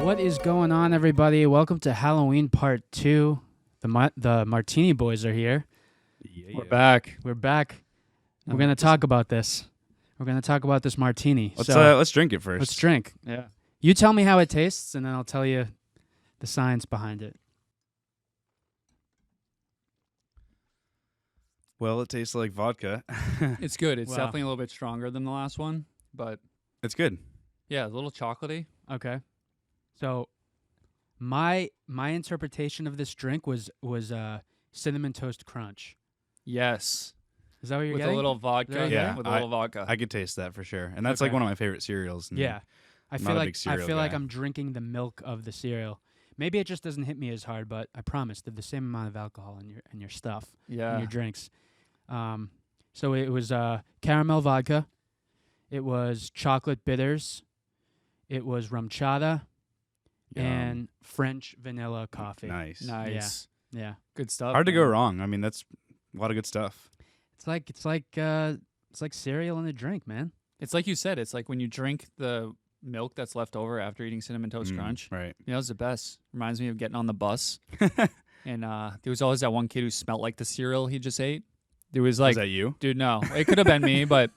What is going on, everybody? Welcome to Halloween Part 2. The Martini boys are here. Yeah. We're back. We're back. We're going to talk about this. We're going to talk about this martini. Let's drink it first. Let's drink. Yeah. You tell me how it tastes, and then I'll tell you the science behind it. Well, it tastes like vodka. It's good. It's Wow. definitely a little bit stronger than the last one, but It's good. yeah, a little chocolatey. Okay. So my interpretation of this drink was cinnamon toast crunch. Yes. Is that what you're With getting? a little vodka. Yeah, With a little vodka. I could taste that for sure. And that's Okay. like one of my favorite cereals. and Yeah. I I'm feel not a like big cereal like guy. I'm drinking the milk of the cereal. Maybe it just doesn't hit me as hard, but I promise there's the same amount of alcohol in your stuff, in yeah. your drinks. So it was caramel vodka, it was chocolate bitters, it was rum chata, and French vanilla coffee. Nice. Nice. Yeah. Good stuff. Hard to go man. wrong. I mean, that's a lot of good stuff. It's like cereal in a drink, man. It's like you said. It's like when you drink the milk that's left over after eating Cinnamon Toast Crunch. Right. You know, it's the best. Reminds me of getting on the bus. And there was always that one kid who smelled like the cereal he just ate. There was like, Is that you? dude, no. It could have been me, but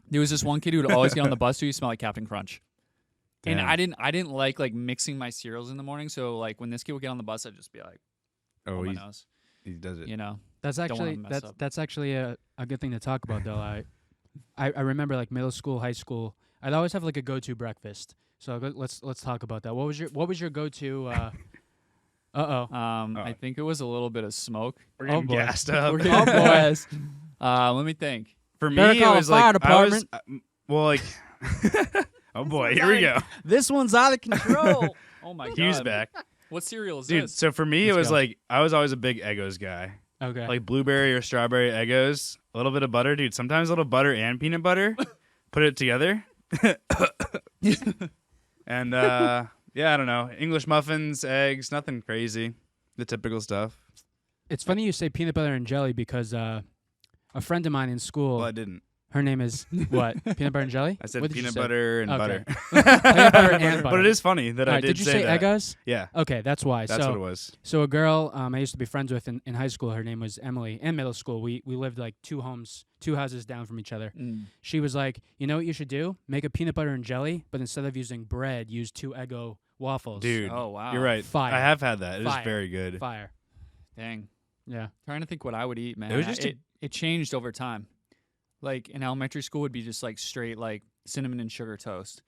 there was this one kid who would always get on the bus who smelled like Captain Crunch. And Damn. I didn't like mixing my cereals in the morning, so like when this kid would get on the bus, I'd just be like, Oh, my he nose, does it. you know. That's Don't wanna actually mess up. that's actually a good thing to talk about though. I remember like middle school, high school. I'd always have like a go-to breakfast. So let's talk about that. What was your go-to? I think it was a little bit of smoke. We're Oh, getting boy. gassed up. We're getting gassed. Let me think. For me, Better it call the was fire like I was, department. well, like, oh boy, here we go. This one's out of control. Oh my god. Hugh's back, What cereal is dude. this? So for me, Let's it was go. like I was always a big Eggos guy. Okay. Like blueberry or strawberry Eggos, a little bit of butter, dude. Sometimes a little butter and peanut butter, put it together. And yeah, I don't know. English muffins, eggs, nothing crazy, the typical stuff. It's funny you say peanut butter and jelly because a friend of mine in school, Well, I didn't. her name is what? Peanut butter and jelly? I said What did you peanut say? butter and Okay. butter. Peanut butter and But butter. it is funny that All I right, did you say say that. Eggos? Yeah, Okay, that's why. that's so, what it was. So a girl I used to be friends with in high school, her name was Emily. In middle school, we lived like two houses down from each other. She was like, you know what you should do? Make a peanut butter and jelly, but instead of using bread, use 2 Eggo waffles. Dude, Oh wow. you're right. Fire. I have had that. It is Fire. very good. Fire. Dang. Yeah. Trying to think what I would eat, man. It was just it changed over time. Like in elementary school would be just like straight like cinnamon and sugar toast.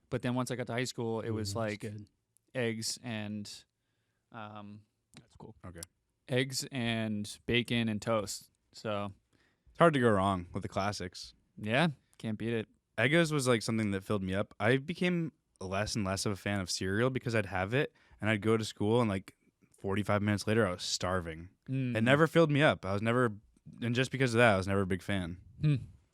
But then once I got to high school, it was Ooh, that's like good. eggs and That's cool. eggs and bacon and toast. So It's hard to go wrong with the classics. yeah, can't beat it. Eggos was like something that filled me up. I became less and less of a fan of cereal because I'd have it and I'd go to school and like 45 minutes later I was starving. It never filled me up. And just because of that, I was never a big fan.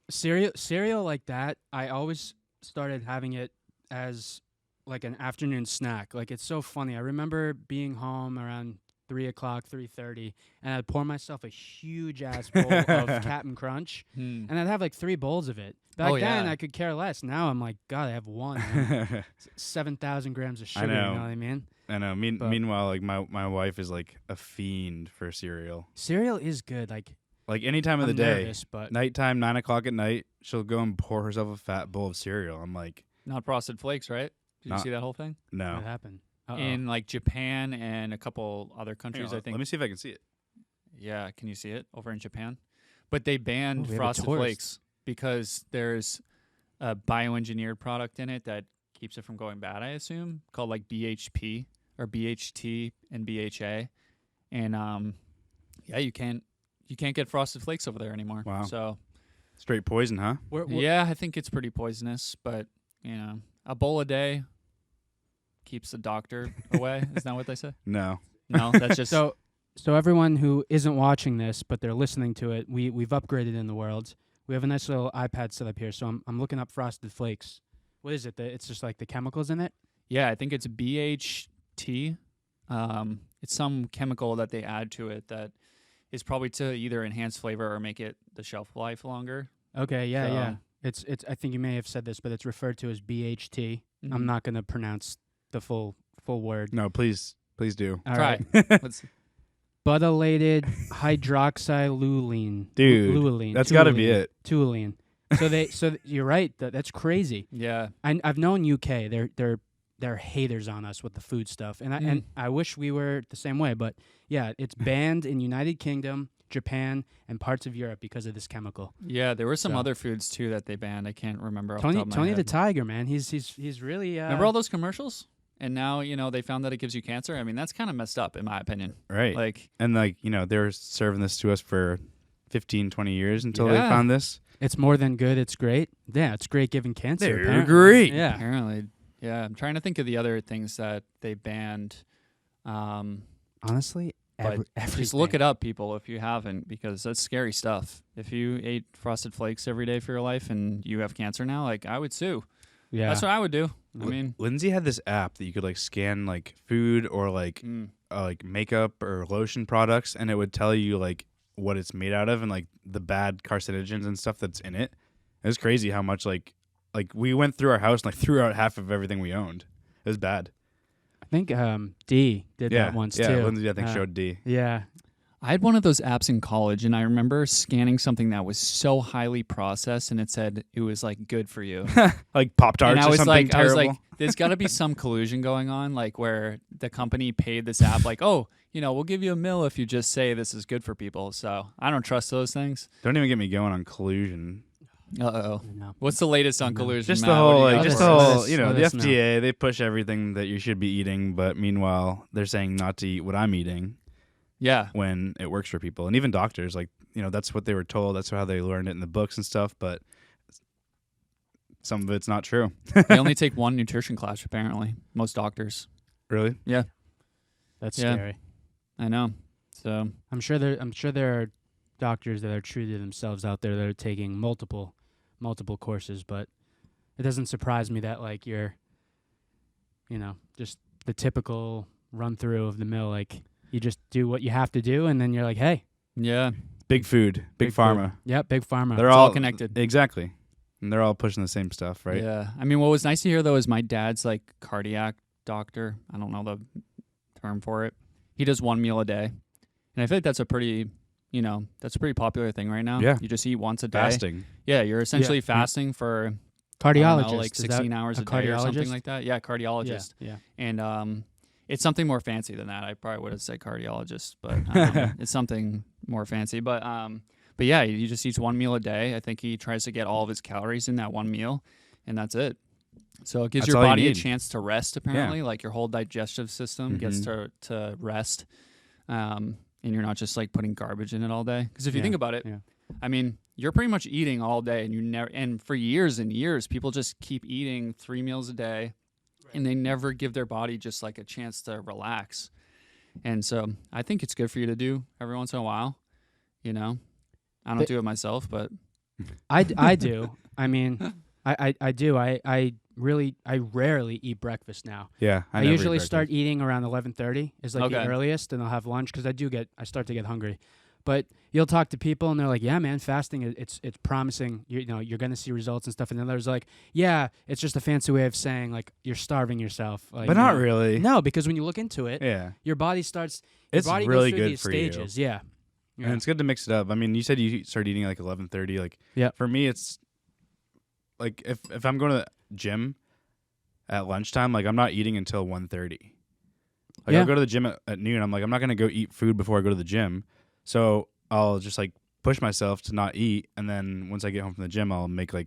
Cereal like that, I always started having it as like an afternoon snack. Like it's so funny. I remember being home around 3:30, and I'd pour myself a huge ass bowl of Captain Crunch, and I'd have like 3 bowls of it. Back Oh, then, yeah. I could care less. Now I'm like, God, I have one. and 7,000 grams of sugar. You know. know what I mean? I know. But- Meanwhile, like my wife is like a fiend for cereal. Cereal is good. Like Like any time of I'm the day, nervous, but nighttime, 9 o'clock at night, she'll go and pour herself a fat bowl of cereal. I'm like, Not Frosted Flakes, right? Did you Not- see that whole thing? no. what happened? Uh-oh. In like Japan and a couple other Hang countries, on, I think. Let me see if I can see it. Yeah, can you see it over in Japan? But they banned we have a Frosted tourist. Flakes because there's a bioengineered product in it that keeps it from going bad, I assume, called like BHP or BHT and BHA. And yeah, you can't get Frosted Flakes over there anymore. Wow. So Straight poison, huh? yeah, I think it's pretty poisonous, but you know, a bowl a day keeps the doctor away. Isn't that what they say? No. No, that's just So everyone who isn't watching this, but they're listening to it, we've upgraded in the world. We have a nice little iPad set up here, so I'm looking up Frosted Flakes. What is it? It's just like the chemicals in it? Yeah, I think it's BHT. It's some chemical that they add to it that is probably to either enhance flavor or make it the shelf life longer. Okay, yeah, So- yeah. It's. I think you may have said this, but it's referred to as BHT. Mhm. I'm not gonna pronounce the full word. No, please do. All Try. right. Let's, Butylated hydroxyluline. Dude, Luline. That's got to be Toluene. it. Toluene. So you're right. That's crazy. yeah. I've known UK. They're haters on us with the food stuff, and I wish we were the same way. But yeah, it's banned in United Kingdom, Japan, and parts of Europe because of this chemical. Yeah, there were some So- other foods too that they banned. I can't remember. Off the top of my Tony the head. Tiger, man. He's really. Remember all those commercials? And now, they found that it gives you cancer. I mean, that's kind of messed up in my opinion. Right. Like, And they were serving this to us for 15, 20 years until they Yeah. found this. It's more than good. It's great. Yeah, it's great giving cancer. They're apparently. great. Yeah. apparently, yeah. I'm trying to think of the other things that they banned. Honestly, But just look it up, people, if you haven't, because that's scary stuff. If you ate Frosted Flakes every day for your life and you have cancer now, like, I would sue. Yeah. That's what I would do. I Li- mean, Lindsay had this app that you could scan food or makeup or lotion products, and it would tell you what it's made out of and the bad carcinogens and stuff that's in it. It was crazy how much we went through our house and threw out half of everything we owned. It was bad. I think D did Yeah, that once yeah. too. Lindsay I think Uh, showed D. Yeah. I had one of those apps in college, and I remember scanning something that was so highly processed, and it said it was good for you. Like Pop-Tarts And I or was something like, I was terrible. like, there's got to be some collusion going on, where the company paid this app, oh, we'll give you $1 million if you just say this is good for people. So I don't trust those things. Don't even get me going on collusion. Uh-oh. No. What's the latest on No. collusion, Just Matt? the What do whole, you got just for the us? whole, Let the us know. FDA, they push everything that you should be eating, but meanwhile, they're saying not to eat what I'm eating Yeah. when it works for people. And even doctors, that's what they were told. That's how they learned it in the books and stuff, but some of it's not true. They only take one nutrition class, apparently. Most doctors. Really? That's Yeah. scary. I know. So, I'm sure there are doctors that are true to themselves out there that are taking multiple courses, but it doesn't surprise me that you're just the typical run through of the mill, you just do what you have to do and then you're like, hey, yeah. Big food, big food. pharma. Yep, big pharma. They're It's all connected. Exactly. And they're all pushing the same stuff, right? Yeah. I mean, what was nice to hear, though, is my dad's, cardiac doctor. I don't know the term for it. He does 1 meal a day. And I feel like that's a pretty, that's a pretty popular thing right now. Yeah. You just eat once a day. Fasting. Yeah, you're essentially Yeah. fasting for, I don't cardiologist. know, is that 16 hours a a day or something cardiologist? like that. Yeah, cardiologist. Yeah. And it's something more fancy than that. I probably would have said cardiologist, but I don't know. It's something more fancy. But yeah, you just eats 1 meal a day. I think he tries to get all of his calories in that 1 meal, and that's it. So it gives That's your all you body a need. chance to rest. Apparently, your whole digestive system gets to rest, and you're not just putting garbage in it all day. Because if you Yeah, think about it, yeah. I mean, you're pretty much eating all day, and you never. And for years and years, people just keep eating 3 meals a day, and they never give their body just a chance to relax. And so I think it's good for you to do every once in a while. I don't do it myself, but I do. I mean, I do. I rarely eat breakfast now. Yeah. I never eat usually breakfast. start eating around 11:30 is the Okay. earliest, and I'll have lunch because I start to get hungry. But you'll talk to people and they're like, "Yeah, man, fasting it's promising. You're going to see results and stuff." And then there's "Yeah, it's just a fancy way of saying you're starving yourself." But not really. No, because when you look into it, Yeah. your body starts. Your It's body really goes through good these for you. stages. Yeah. And it's good to mix it up. I mean, you said you start eating 11:30. Yeah. For me, it's if I'm going to the gym at lunchtime, I'm not eating until 1:30. Yeah. I'll go to the gym at noon. I'm I'm not gonna go eat food before I go to the gym, so I'll just push myself to not eat, and then once I get home from the gym, I'll make a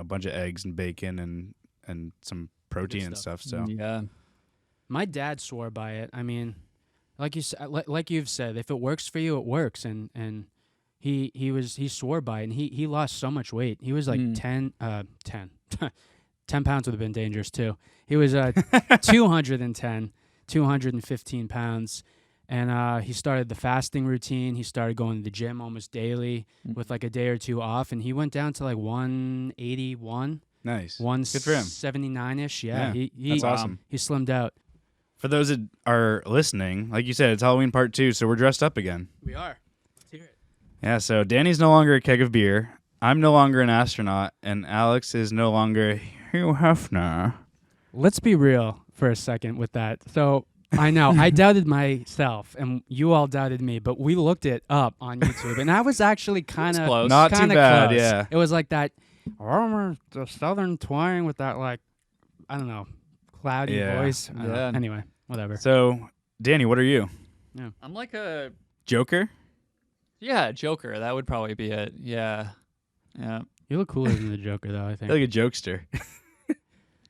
bunch of eggs and bacon and some protein and stuff. stuff. So yeah, My dad swore by it. I mean, like you've said, if it works for you, it works. And he swore by it, and he lost so much weight. He was 10 pounds would have been dangerous too. He was 215 pounds, and he started the fasting routine. He started going to the gym almost daily with a day or two off, and he went down to 181, nice. 179-ish. Yeah, he That's awesome. He slimmed out. For those that are listening, like you said, it's Halloween part 2, so we're dressed up again. We are. Yeah, so Danny's no longer a keg of beer. I'm no longer an astronaut, and Alex is no longer Hugh Hefner. Let's be real for a second with that. So I know I doubted myself, and you all doubted me, but we looked it up on YouTube, and I was actually kind of close. Not too bad, close. yeah. It was like that, the southern twang with that, like, I don't know, cloudy Yeah. voice. I don't know. Yeah. Anyway, whatever. So, Danny, what are you? I'm like a Joker? Joker. That would probably be it. Yeah. You look cooler than the Joker, though, I I think. feel like a jokester.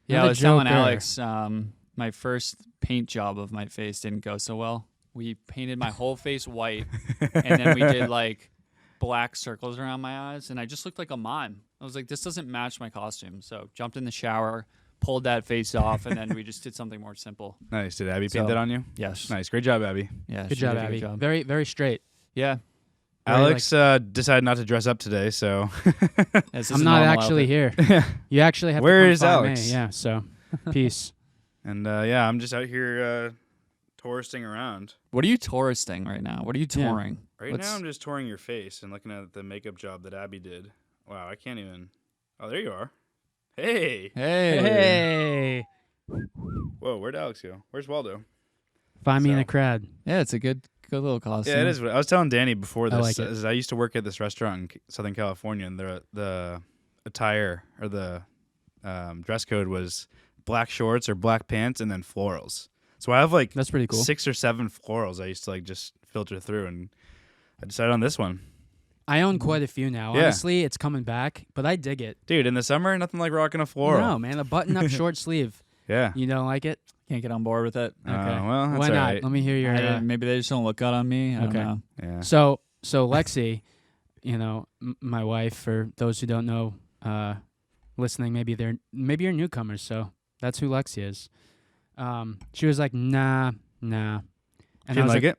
Yeah, the I was telling Joker. Alex, my first paint job of my face didn't go so well. We painted my whole face white, and then we did like black circles around my eyes, and I just looked like a mime. I was like, this doesn't match my costume. So jumped in the shower, pulled that face off, and then we just did something more simple. Nice. Did Abby So- paint that on you? Yes. Nice. Great job, Abby. Yeah. Good she job, did a Abby. good job. Very, very straight. Yeah. Very, Alex decided not to dress up today, so This is I'm a not normal actually outfit. here. You actually have Where to come is find Alex? me. Yeah, so peace. and yeah, I'm just out here touristing around. What are you touristing right now? What are you Yeah. touring? Right What's- now, I'm just touring your face and looking at the makeup job that Abby did. Wow, I can't even. Oh, there you are. Hey. Hey. Hey, Whoa, where'd Alex go? Where's Waldo? find me in So- a crowd. Yeah, it's a good little costume. Yeah, it is. I was telling Danny before I this. like it. is I used to work at this restaurant in Southern California, and the attire or the dress code was black shorts or black pants and then florals. So I have like That's pretty cool. 6 or 7 florals I used to like just filter through, and I decided on this one. I own quite a few now. Yeah. Honestly, it's coming back, but I dig it. Dude, in the summer, nothing like rocking a floral. No, man, a button-up short sleeve. Yeah. You don't like it? Can't get on board with it. Okay. Well, that's Why all not? right. Let me hear your. Maybe they just don't look good on me. I don't Okay. know. Yeah. So Lexi, you know, my wife. For those who don't know, listening, maybe you're newcomers. So that's who Lexi is. She was like, nah. And I Didn't was like it?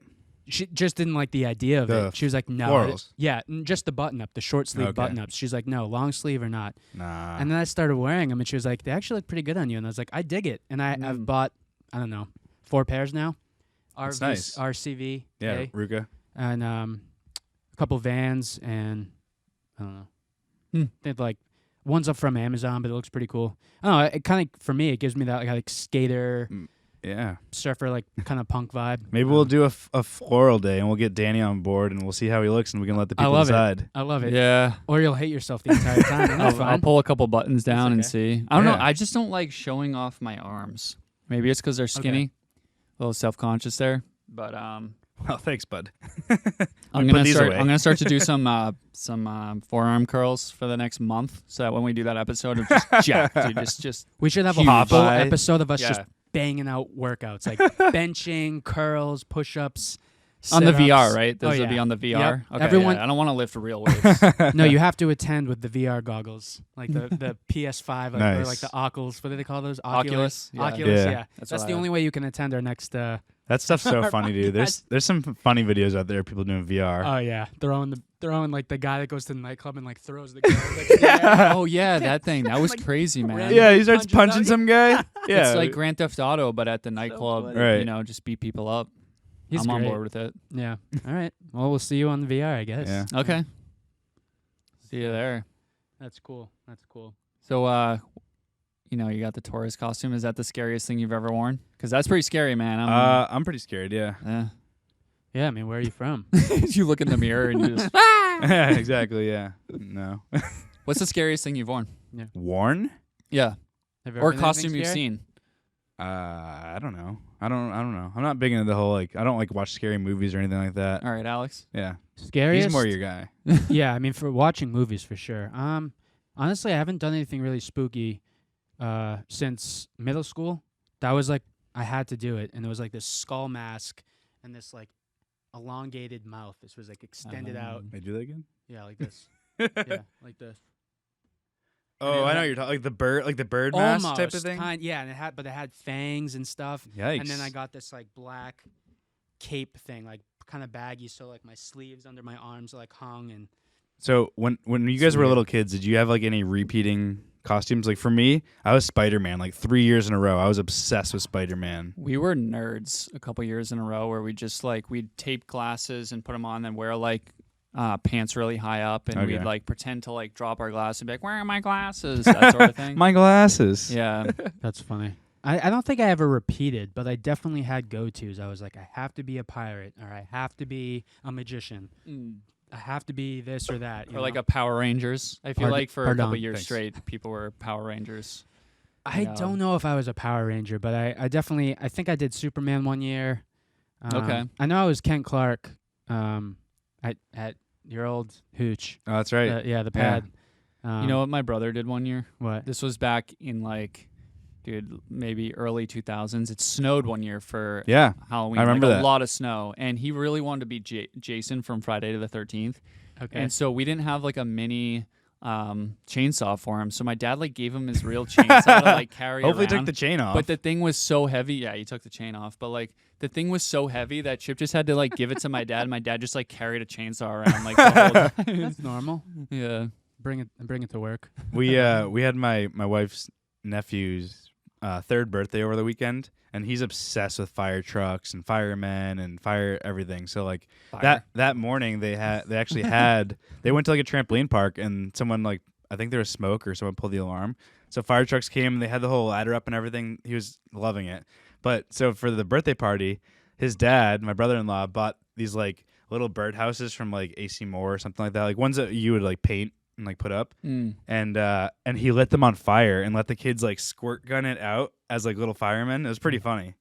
She just didn't like the idea of The it. She was like, no. florals? Yeah, just the button up, the short sleeve Okay. button ups. She's like, no, long sleeve or not. Nah. And then I started wearing them, and she was like, they actually look pretty good on you. And I was like, I dig it. And I've bought, I don't know, 4 pairs now. That's nice. RCV. Yeah, Ruka. And a couple Vans, and I don't know. They're like, one's up from Amazon, but it looks pretty cool. I don't know. It kind of, for me, it gives me that like skater, Yeah. surfer, like kind of punk vibe. Maybe we'll do a floral day, and we'll get Danny on board, and we'll see how he looks, and we can let the I people love decide. it. I love it. Yeah. Or you'll hate yourself the entire time. And that's I'll fine. pull a couple buttons down and okay. see. I don't know. Yeah. I just don't like showing off my arms. Maybe it's because they're skinny. A little self-conscious there. But Well, thanks, bud. I'm put gonna these start. away. I'm gonna start to do some forearm curls for the next month, so that when we do that episode of just jacked, dude, just We should have a Huge. full Popeye. episode of us just Yeah. banging out workouts, like benching, curls, push-ups. on the VR, sit-ups. right? Those Oh, will be yeah. on the VR. Yep. Okay, Everyone- yeah, I don't want to lift real weights. No, you have to attend with the VR goggles, like the PS5 or Nice. like the Oculus. What do they call those? Oculus. Yeah. Oculus. Yeah. Yeah, That's that's what the I only way you can attend our next. That stuff's so funny, dude. There's some funny videos out there, people doing VR. Oh yeah, throwing like the guy that goes to the nightclub and like throws the girl. Like, in the air. Oh yeah, that thing. That was Like, crazy, man. random- Yeah, he starts punches out. punching some guy. Yeah, It's like Grand Theft Auto, but at the nightclub. funny. Right. You know, just beat people up. He's I'm on great. board with it. Yeah. All right. Well, we'll see you on the VR, I guess. Yeah. Okay. See you there. That's cool. That's cool. So, you know, you got the tourist costume. Is that the scariest thing you've ever worn? Because that's pretty scary, man. I'm pretty scared. Yeah. Yeah. I mean, where are you from? You look in the mirror and you just. Yeah, exactly. Yeah. No. What's the scariest thing you've worn? Worn? Yeah. Have you Or ever been anything costume you've scary? seen? I don't know. I don't know. I'm not big into the whole like. I don't like watch scary movies or anything like that. All right, Alex. Yeah. Scariest? He's more your guy. Yeah, I mean, for watching movies for sure. Honestly, I haven't done anything really spooky since middle school. That was like I had to do it, and it was like this skull mask and this like elongated mouth. This was like extended out. They do that again? Yeah, like this. Yeah, like this. Oh, I know what you're talking like the bird mask type of thing. Yeah, and it had fangs and stuff. Yikes. And then I got this like black cape thing, like kind of baggy, so like my sleeves under my arms like hung and. So when you guys were weird. little kids, did you have like any repeating costumes? Like for me, I was Spider-Man like 3 years in a row. I was obsessed with Spider-Man. We were nerds a couple years in a row where we just like we'd tape glasses and put them on and wear like pants really high up, and Okay. we'd like pretend to like drop our glasses and be like, "Where are my glasses?" That sort of thing. My glasses. Yeah. That's funny. I don't think I ever repeated, but I definitely had go-tos. I was like, I have to be a pirate, or I have to be a magician. I have to be this or that. Or like a Power Rangers. I feel like for a couple years Thanks. straight, people were Power Rangers. I don't know if I was a Power Ranger, but I definitely, I think I did Superman one year. Okay. I know I was Kent Clark at your old hooch. Oh, that's right. Yeah, the pad. You know what my brother did one year? What? This was back in like, dude, maybe early 2000s. It snowed one year for Yeah. Halloween. I remember like that. a lot of snow. And he really wanted to be Jason from Friday to the 13th. Okay. And so we didn't have like a mini chainsaw for him. So my dad like gave him his real chainsaw to like carry Hopefully around. took the chain off. But the thing was so heavy. Yeah, he took the chain off. But like the thing was so heavy that Chip just had to like give it to my dad. My dad just like carried a chainsaw around like the whole time. It's normal. Yeah. Bring it to work. we had my wife's nephew's third birthday over the weekend, and he's obsessed with fire trucks and firemen and fire everything. So like that morning they actually had they went to like a trampoline park, and someone like I think there was smoke or someone pulled the alarm. So fire trucks came and they had the whole ladder up and everything. He was loving it. But so for the birthday party, his dad, my brother-in-law, bought these like little birdhouses from like AC Moore or something like that, like ones that you would like paint and like put up, and he lit them on fire and let the kids like squirt gun it out as like little firemen. It was pretty funny.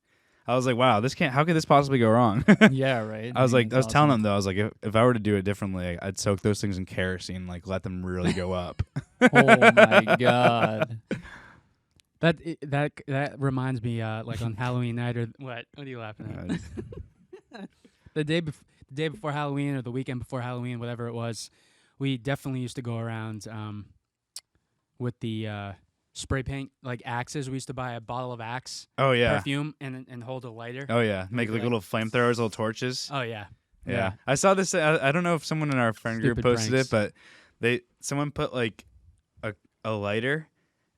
I was like, wow, how could this possibly go wrong? Yeah, right. I was mean, telling him though, I was like, if I were to do it differently, I'd soak those things in kerosene, like let them really go up. Oh my god. That reminds me, like on Halloween night or what? What are you laughing at? The day before Halloween or the weekend before Halloween, whatever it was, we definitely used to go around with the spray paint, like axes. We used to buy a bottle of Axe Oh yeah. perfume and hold a lighter. Oh yeah. Make like little flamethrowers, little torches. Oh yeah. Yeah. I saw this. I don't know if someone in our friend group Stupid posted pranks. it, but someone put like a lighter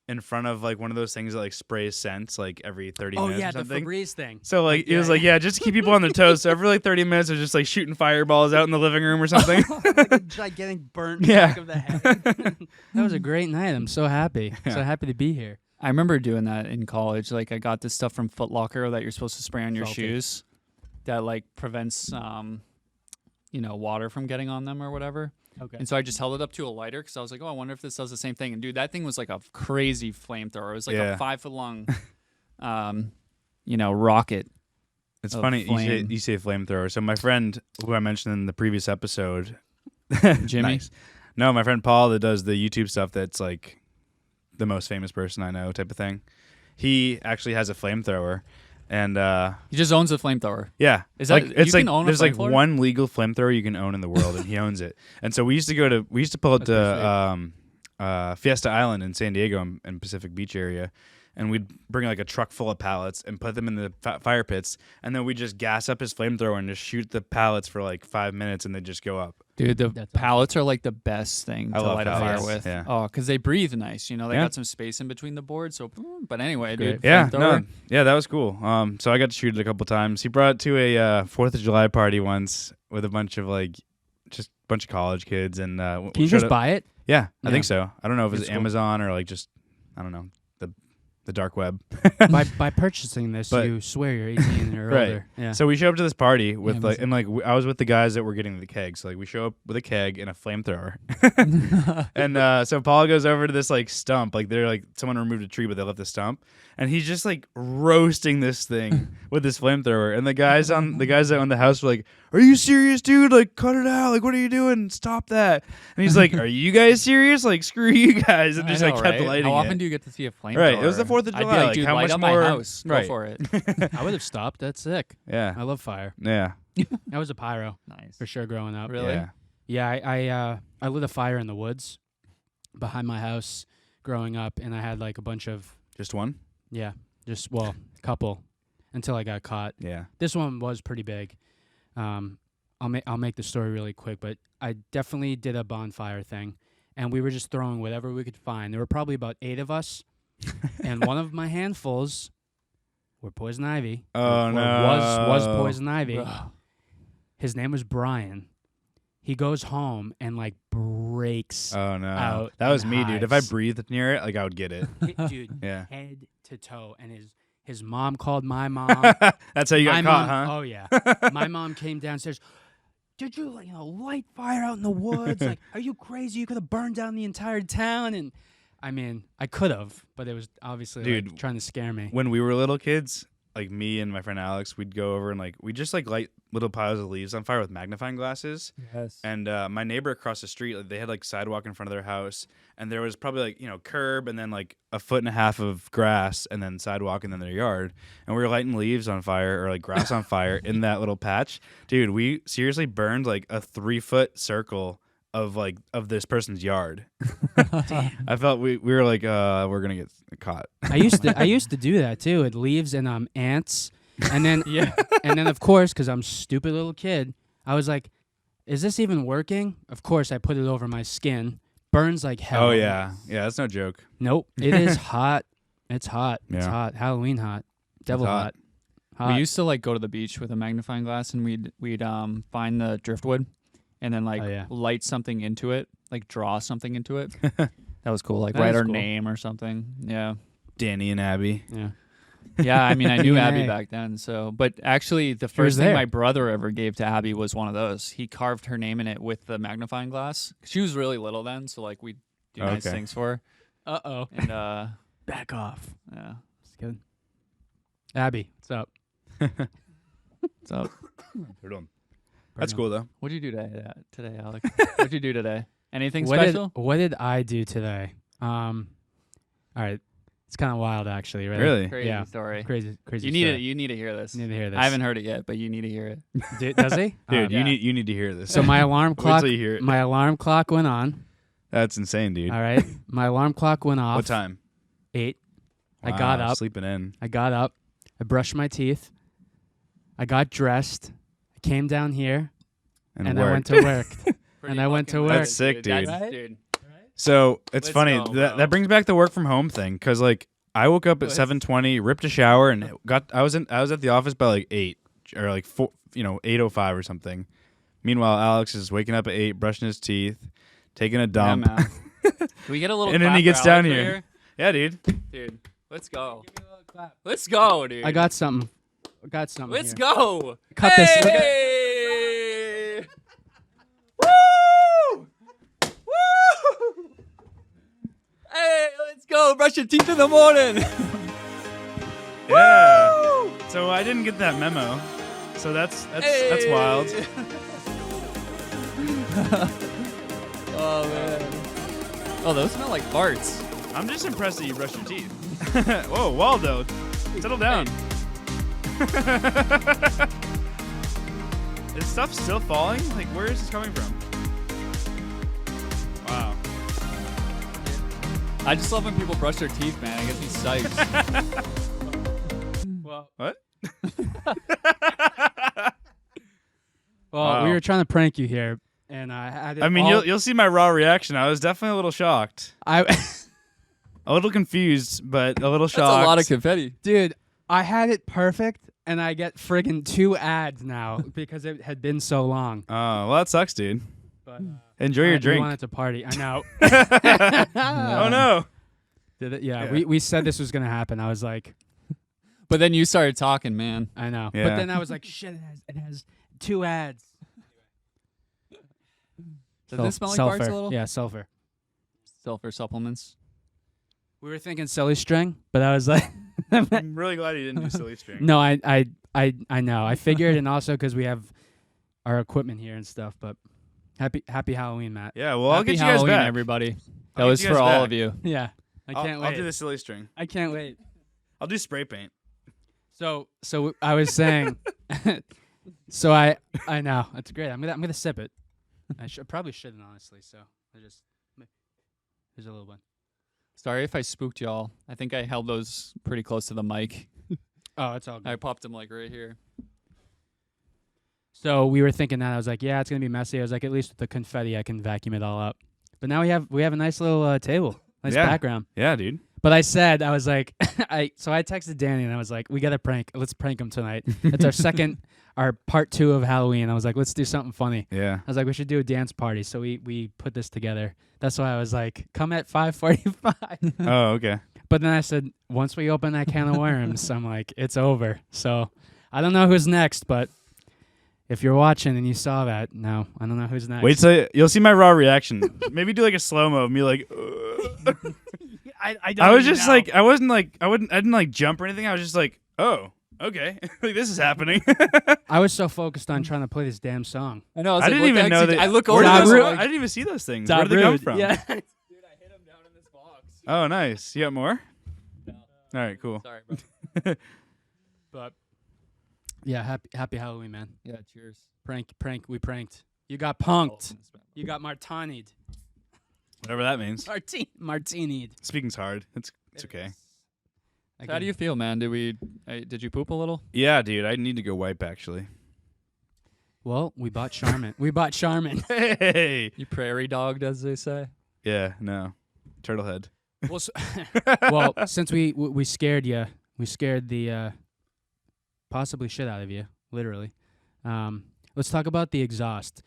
in front of like one of those things that like sprays scents like every 30 Oh minutes yeah, or the something. Febreze thing. So like it was yeah, like just to keep people on their toes. So every like 30 minutes, they're just like shooting fireballs out in the living room or something. Like a gigantic burnt Yeah. back of the head. That was a great night. I'm so happy. Yeah. So happy to be here. I remember doing that in college. Like I got this stuff from Foot Locker that you're supposed to spray on your Salty. shoes that like prevents water from getting on them or whatever. Okay. And so I just held it up to a lighter because I was like, oh, I wonder if this does the same thing. And dude, that thing was like a crazy flamethrower. It was like a 5 foot long, rocket. It's of funny flame. you say flamethrower. So my friend who I mentioned in the previous episode, Jimmy? Nice. No, my friend Paul that does the YouTube stuff. That's like the most famous person I know, type of thing. He actually has a flamethrower, and He just owns a flamethrower. yeah, Is that- like it's you like can own a there's like flamethrower? one legal flamethrower you can own in the world, and he owns it. And so we used to pull it to Fiesta Island in San Diego in Pacific Beach area, and we'd bring like a truck full of pallets and put them in the fire pits, and then we'd just gas up his flamethrower and just shoot the pallets for like 5 minutes, and they just go up. Dude, the That's pallets are like the best thing I to love light a fire pallets, with. yeah. Oh, because they breathe nice. They Yeah. got some space in between the boards. So, but anyway, dude, Yeah, flamethrower. that was cool. So I got to shoot it a couple times. He brought it to a 4th of July party once with a bunch of bunch of college kids, and Can you just buy it? Yeah, I Yeah. think so. I don't know if it's That's cool. Amazon or like just I don't know the dark web. by purchasing this, But- you swear you're 18 or Right. older. Yeah. So we show up to this party with Amazon. I was with the guys that were getting the keg. So like we show up with a keg and a flamethrower, and so Paul goes over to this like stump. Like they're like someone removed a tree, but they left the stump, and he's just like roasting this thing with this flamethrower. And the guys that own the house were like, "Are you serious, dude? Like cut it out! Like what are you doing? Stop that!" And he's like, "Are you guys serious? Like screw you guys!" And I just know, like kept right? lighting How it. often do you get to see a flamethrower? Right, it was the 4th of I'd be July, like, like, dude, how light much up more- my house. Right. Go for it. I would have stopped. That's sick. Yeah, I love fire. yeah, I was a pyro Nice. for sure growing up. Really? yeah. Yeah, I lit a fire in the woods behind my house growing up, and I had like a bunch of Just one. a couple until I got caught. Yeah. This one was pretty big. I'll make the story really quick, but I definitely did a bonfire thing, and we were just throwing whatever we could find. There were probably about 8 of us, and one of my handfuls were poison ivy. Oh, Or no. was poison ivy. Ugh. His name was Brian. he goes home and like breaks Oh no, out that was in me, dude. If I hives. breathed near it, like I would get it. Dude, Yeah. head to toe. And his mom called my mom. That's how you my got caught, mom, huh? Oh yeah. My mom came downstairs. Did you light fire out in the woods? Like, are you crazy? You could have burned down the entire town. And I mean, I could have, but it was obviously Dude, like, trying to scare me. When we were little kids, like me and my friend Alex, we'd go over and like we just like light little piles of leaves on fire with magnifying glasses. Yes. And my neighbor across the street, like, they had like sidewalk in front of their house, and there was probably like curb and then like a foot and a half of grass and then sidewalk and then their yard, and we were lighting leaves on fire or like grass on fire in that little patch. Dude, we seriously burned like a 3-foot circle of this person's yard. I felt we were like we're gonna get caught. I used to do that too. It leaves and ants, and then and then of course, because I'm a stupid little kid, I was like, "Is this even working?" Of course, I put it over my skin. Burns like hell. Oh yeah, that's no joke. Nope. It is hot. It's hot. It's Yeah. hot. Halloween hot. Devil hot. hot. We used to like go to the beach with a magnifying glass, and we'd find the driftwood, and then like Oh, yeah. light something into it, like draw something into it. That was cool. Like That write is our cool. name or something. Yeah. Danny and Abby. Yeah. Yeah, I mean, I knew Abby DNA. back then. So, but actually, the was first thing there. my brother ever gave to Abby was one of those. He carved her name in it with the magnifying glass. She was really little then, so like we do nice Okay. things for her. Uh-oh. And Back off. yeah, It's good. Abby, what's up? so That's cool though. what'd you do today, Alex? What'd you do today? Anything What special? what did I do today? All right. It's kind of wild, actually. Really? Crazy Yeah. story. Crazy You need story. it. You need to hear this. You need to hear this. I haven't heard it yet, but you need to hear it. Does he? Dude, yeah. you need to hear this. So my alarm Wait clock. till you hear it. My alarm clock went on. That's insane, dude. All right. My alarm clock went off. What time? 8. I got Wow, up. sleeping in. I got up. I brushed my teeth. I got dressed. I came down here and I went to work. Pretty I went to fucking work. That's sick, dude. Right? dude. So it's Let's funny go, bro. that brings back the work from home thing, because like I woke up at Let's- 7:20, ripped a shower, and I was at the office by like 8 or like 4, 8:05 or something. Meanwhile, Alex is waking up at 8, brushing his teeth, taking a dump. Yeah, man. Can we get a little And then clap he gets for down Alex here. right Yeah, dude. Dude, let's go. Let's go, dude. I got something. Let's here. go. Cut this. Hey! Woo! Hey, let's go. Brush your teeth in the morning. Yeah. So I didn't get that memo. So that's wild. Oh man. Oh, those smell like farts. I'm just impressed that you brushed your teeth. Whoa, Waldo, settle down. Is stuff still falling? Like, where is this coming from? Wow. I just love when people brush their teeth, man. It gets me psyched. Well, What? well, we Wow. were trying to prank you here, and I had it. I mean, all- you'll see my raw reaction. I was definitely a little shocked, I, a little confused, but a little That's shocked. a lot of confetti. dude, I had it perfect, and I get friggin' 2 ads now because it had been so long. Oh, well, that sucks, dude. But Enjoy your we drink. wanted to party. I know. Oh no. Did it? Yeah, Yeah. we said this was gonna happen. I was like, But then you started talking, man. I know. Yeah. But then I was like, shit, it has 2 ads. Does this smell like sulfur. farts a little? Yeah, sulfur. Sulfur supplements. We were thinking silly string, but I was like, I'm really glad you didn't do silly string. no, I know. I figured, and also because we have our equipment here and stuff. But happy Halloween, Matt. Yeah, well, I'll Happy get you guys Halloween, back. everybody. That I'll was get you for guys all back. of you. Yeah, I can't wait. I'll do the silly string. I can't wait. I'll do spray paint. So I was saying, so I know it's great. I'm gonna sip it. I probably shouldn't, honestly. So I just here's a little one. Sorry if I spooked y'all. I think I held those pretty close to the mic. Oh, it's all good. I popped them like right here. So we were thinking that. I was like, yeah, it's gonna be messy. I was like, at least with the confetti, I can vacuum it all up. But now we have a nice little table, nice Yeah. background. Yeah, dude. But I said, I was like, I texted Danny and I was like, we got to let's prank him tonight. It's our part 2 of Halloween. I was like, let's do something funny. Yeah. I was like, we should do a dance party. So we put this together. That's why I was like, come at 5:45. Oh, okay. But then I said, once we open that can of worms, I'm like, it's over. So I don't know who's next, but if you're watching and you saw that, no, I don't know who's next. Wait till you'll see my raw reaction. Maybe do like a slow-mo of me like I was just like I didn't like jump or anything. I was just like, "Oh, okay. Like this is happening." I was so focused on trying to play this damn song. I know. I didn't even know that. I look Where over. did It's those- not rude. I didn't even see those things. It's Where not did they come rude. from? Yeah. Dude, I hit him down in this box. Oh, nice. You got more? No. All right, cool. Sorry, bro. But yeah, happy Halloween, man. Yeah, cheers. Prank, we pranked. You got punked. You got Martini'd. Whatever that means. Martini'd. Speaking's hard. It's okay. So how do you feel, man? Did you poop a little? Yeah, dude. I need to go wipe actually. Well, we bought Charmin. Hey. You prairie dogged, as they say. Yeah. No. Turtle head. Well, since we scared you, we scared the possibly shit out of you, literally. Let's talk about the exhaust.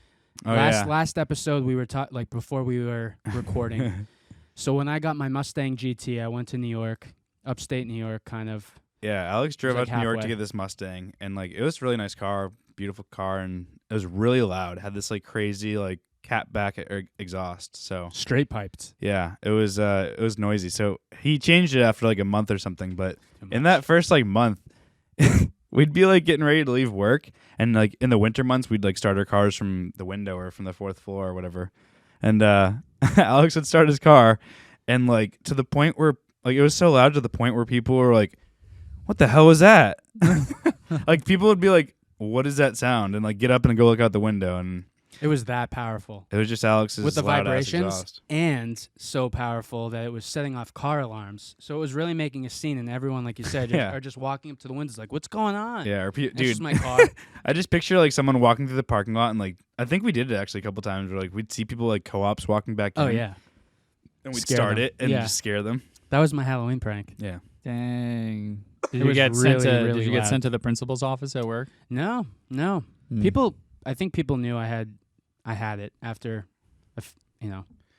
Oh yeah. Last episode we were like before we were recording. So when I got my Mustang GT, I went to New York, upstate New York, kind of. Yeah, Alex drove like out to New York to halfway. get this Mustang, and like it was a really nice car, beautiful car, and it was really loud. It had this like crazy like cat back exhaust. So Straight piped. yeah, it was noisy. So he changed it after like a month or something. But in that first like month, we'd be like getting ready to leave work, and like in the winter months, we'd like start our cars from the window or from the 4th floor or whatever. And Alex would start his car, and like to the point where like it was so loud to the point where people were like, "What the hell was that?" Like people would be like, "What is that sound?" And like get up and go look out the window, and It was that powerful. it was just Alex's With the loud-ass vibrations, exhaust. and so powerful that it was setting off car alarms. So it was really making a scene, and everyone, like you said, Yeah. are just walking up to the windows like, what's going on? Yeah, or It's dude, just my car. I just picture like someone walking through the parking lot, and like I think we did it actually a couple times where like we'd see people like co-ops walking back in. Oh, yeah. And we'd Scare start them. it and Yeah. just scare them. That was my Halloween prank. Yeah. Dang. It Did you was get really, sent to? really Did you get loud. sent to the principal's office at work? No. Mm. I think people knew I had it after, a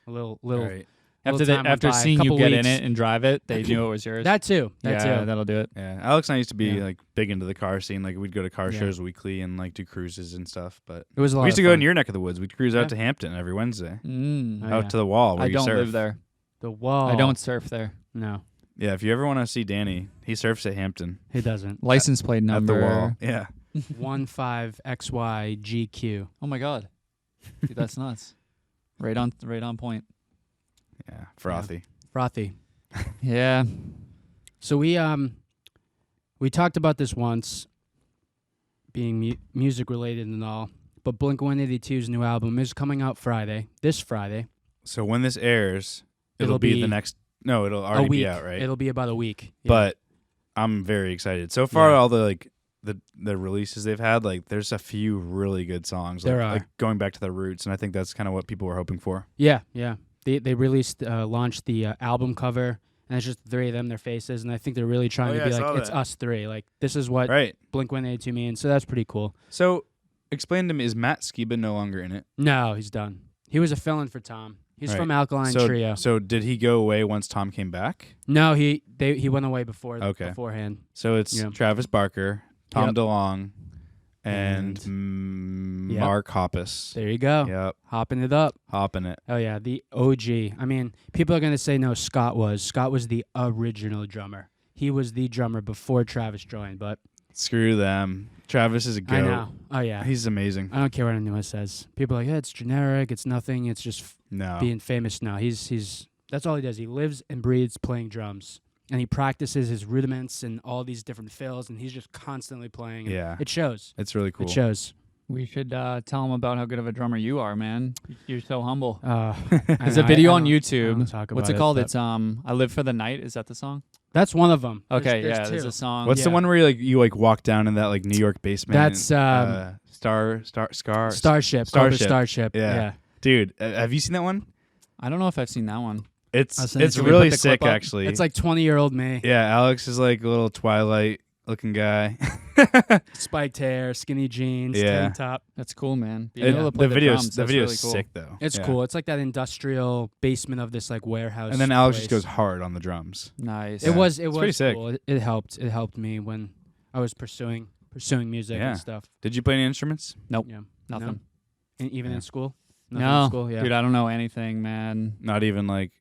little. Right. After time went after by, seeing you couple get in weeks. it and drive it, they knew it was yours. That too. yeah, that'll do it. Yeah. Alex and I used to be Yeah. like big into the car scene. Like we'd go to car Yeah. shows weekly and like do cruises and stuff. But It was a lot we used of to go fun. in your neck of the woods. We'd cruise Yeah. out to Hampton every Wednesday. Mm. Oh, Out yeah. to the wall where I you don't surf. live there. The wall. I don't surf there. No, Yeah, if you ever want to see Danny, he surfs at Hampton. he doesn't. License plate At number. the wall. Yeah. 15XYGQ. Oh my god, dude, that's nuts. Right on point. Yeah. Frothy. Frothy. Yeah. So we talked about this once, being music related and all. But Blink-182's new album is coming out this Friday. So when this airs, It'll it'll be be the next. No, it'll A already week. be out, right? It'll be about a week. Yeah. But I'm very excited. So far, Yeah. all the like the releases they've had, like there's a few really good songs. There like, are. like going back to their roots, and I think that's kind of what people were hoping for. yeah. They launched the album cover, and it's just the three of them, their faces, and I think they're really trying Oh, to yeah, be I like, saw it's that. us three. Like, this is what Right. Blink-182 means. So that's pretty cool. So explain to me, is Matt Skiba no longer in it? No, he's done. He was a fill-in for Tom. He's Right. from Alkaline so, Trio. So did he go away once Tom came back? No, he went away Okay. beforehand. So it's Yeah. Travis Barker, Tom Yep. DeLonge, and Yep. Mark Hoppus. There you go. Yep. Hopping it up. Hopping it. Oh, yeah, the OG. I mean, people are going to say, no, Scott was the original drummer. He was the drummer before Travis joined, but Screw them. Travis is a goat. I know. Oh, yeah. He's amazing. I don't care what anyone says. People are like, yeah, it's generic. It's nothing. It's just No. being famous now. He's that's all he does. He lives and breathes playing drums. And he practices his rudiments and all these different fills, and he's just constantly playing. and Yeah. It shows. It's really cool. It shows. We should tell him about how good of a drummer you are, man. You're so humble. There's There's a video on YouTube. What's it called? But It's I Live for the Night. Is that the song? that's one of them. Okay, there's there's two. a song. What's the Yeah. one where you walk down in that like New York basement? That's Starship. Starship. Starship. Starship. Yeah. Yeah. Dude, have you seen that one? I don't know if I've seen that one. It's I'll send it it's to you. really Put the clip sick up. actually. It's like 20-year-old me. yeah, Alex is like a little Twilight looking guy. Spiked hair, skinny jeans, Yeah. tank top. That's cool, man. Being And able to play the video's drums, the that's video's really cool. sick though. It's Yeah. cool. It's like that industrial basement of this like warehouse. And then Alex place. just goes hard on the drums. Nice. It Yeah. was pretty sick. cool. It helped. It helped me when I was pursuing music Yeah. and stuff. Did you play any instruments? Nope. Yeah. Nothing. No? Even Yeah. in school? Nothing No, in school? Yeah. dude, I don't know anything, man. Not even like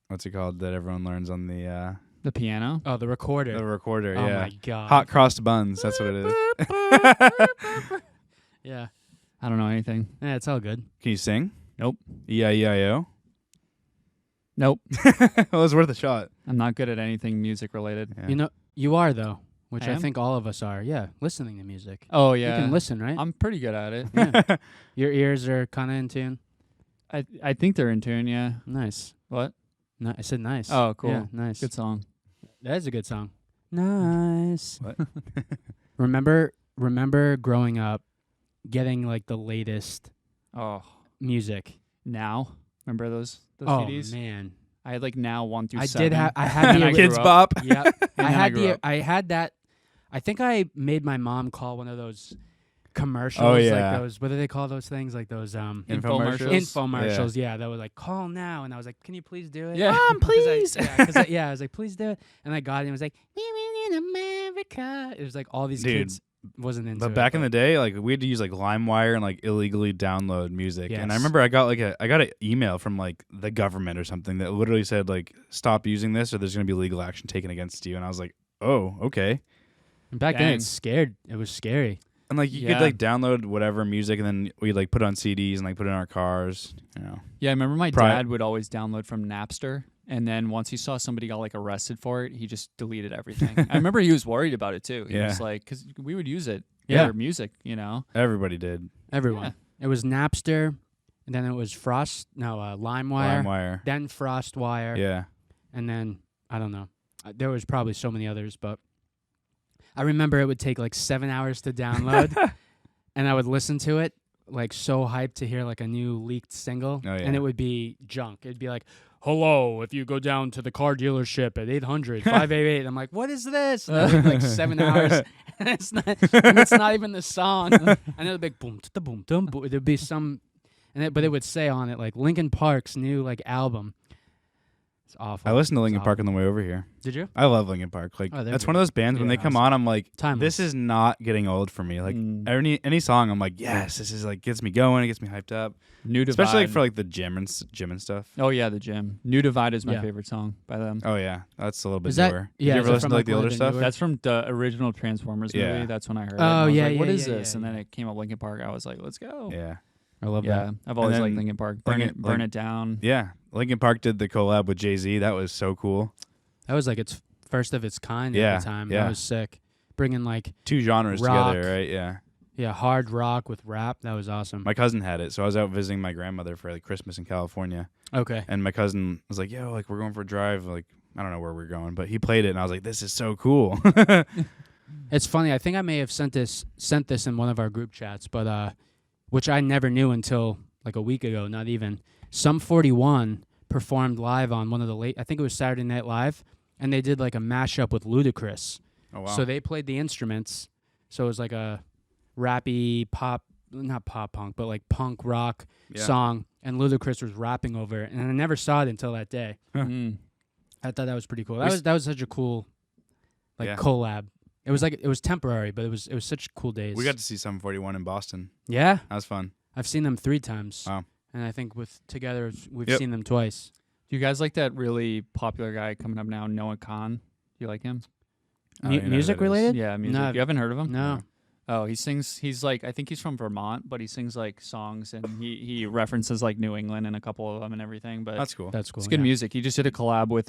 what's it called that everyone learns on the The piano. Oh, the recorder. recorder? Oh yeah. my god. Hot crossed buns. That's what it is. Yeah. I don't know anything. Yeah, it's all good. Can you sing? Nope. E-I-E-I-O? Nope. It was worth a shot. I'm not good at anything music related. Yeah. You know, you are though, which I I am? think all of us are. Yeah, listening to music. Oh You yeah. can listen, right? I'm pretty good at it. Yeah. Your ears are kind of in tune. I think they're in tune. Yeah. Nice. What? No, I said nice. Oh, cool. Yeah, nice. Good song. That is a good song. Nice. What? Remember growing up, getting like the latest Oh, music. now. Remember those Oh CDs? man, I had like now 1 through I 7. did have. I had And the I Kids grew Bop. Yep. And I then had grew the. up. I had that. I think I made my mom call one of those commercials. Oh, yeah. Like those. What do they call those things? Like those Infomercials? infomercials. Yeah, that was like call now, and I was like, can you please do it? Yeah. Mom, please. I was like, please do it, and I got it. And it was like, "Women in America." It was like all these Dude, kids wasn't into But it. back in the day, like we had to use like LimeWire and like illegally download music. And I Yes. remember I got an email from like the government or something that literally said like stop using this or there's gonna be legal action taken against you. And I was like, oh, okay. And back then, Dang. it scared. It was scary. And like you Yeah. could like download whatever music and then we'd like put it on CDs and like put it in our cars. You know. Yeah, I remember my Pri- dad would always download from Napster, and then once he saw somebody got like arrested for it, he just deleted everything. I remember he was worried about it too. He Yeah. was like, because we would use it Yeah. for music, you know. Everybody did. Everyone. Yeah. It was Napster, and then it was LimeWire, LimeWire. then FrostWire, Yeah. and then I don't know. There was probably so many others, but I remember it would take like 7 hours to download, and I would listen to it like so hyped to hear like a new leaked single, Oh, yeah. and it would be junk. It'd be like, hello, if you go down to the car dealership at 800-588. I'm like, what is this? And it would be like 7 hours. And it's not even the song. And it would be like, boom, ta boom, boom, boom. There'd be some, but it would say on it like Linkin Park's new like album. It's awful. I listened to It's Linkin Park awful. on the way over here. Did you? I love Linkin Park. Like Oh, they're that's great. one of those bands when Yeah, they come awesome. on, I'm like, Timeless. this is not getting old for me. Like any song, I'm like, yes, this is like gets me going, it gets me hyped up. New Divide. Especially like for like the gym and stuff. Oh yeah, the gym. New Divide is my Yeah. favorite song by them. Oh yeah, that's a little bit Is that- newer. yeah, Did you is ever it listen from, to like like, the one of older the stuff? newer- That's from the original Transformers Yeah. movie. That's when I heard it. Oh, And I was yeah, like, yeah, what is yeah, this? yeah, And then yeah. it came up Linkin Park. I was like, let's go. Yeah, I love Yeah, that. I've always then liked Linkin Park. Burn Linkin- it, burn like- it down. yeah. Linkin Park did the collab with Jay-Z. That was so cool. That was like its first of its kind Yeah, at the time. yeah. That was sick. Bringing like, Two genres Rock. together, right? Yeah. hard rock with rap. That was awesome. My cousin had it, so I was out visiting my grandmother for like Christmas in California, Okay. and my cousin was like, "Yo, like we're going for a drive." Like I don't know where we're going, but he played it, and I was like, "This is so cool." It's funny. I think I may have sent this in one of our group chats, but which I never knew until like a week ago. Not even. Sum 41 performed live on one of the I think it was Saturday Night Live, and they did like a mashup with Ludacris. Oh wow. So they played the instruments. So it was like a rappy pop, not pop punk, but like punk rock Yeah. song, and Ludacris was rapping over it. And I never saw it until that day. Mm. I thought that was pretty cool. We That was such a cool like Yeah. collab. It was like it was temporary, but it was such cool days. We got to see Sum 41 in Boston. Yeah, That was fun. I've seen them 3 times. Wow. And I think together we've Yep. seen them twice. Do you guys like that really popular guy coming up now, Noah Khan? Do you like him? I don't even know who Music that is. related? Yeah, music. No. You haven't heard of him? No. Oh, he sings. He's like, I think he's from Vermont, but he sings like songs, and he references like New England and a couple of them and everything. But That's cool. That's cool. it's good yeah. music. He just did a collab with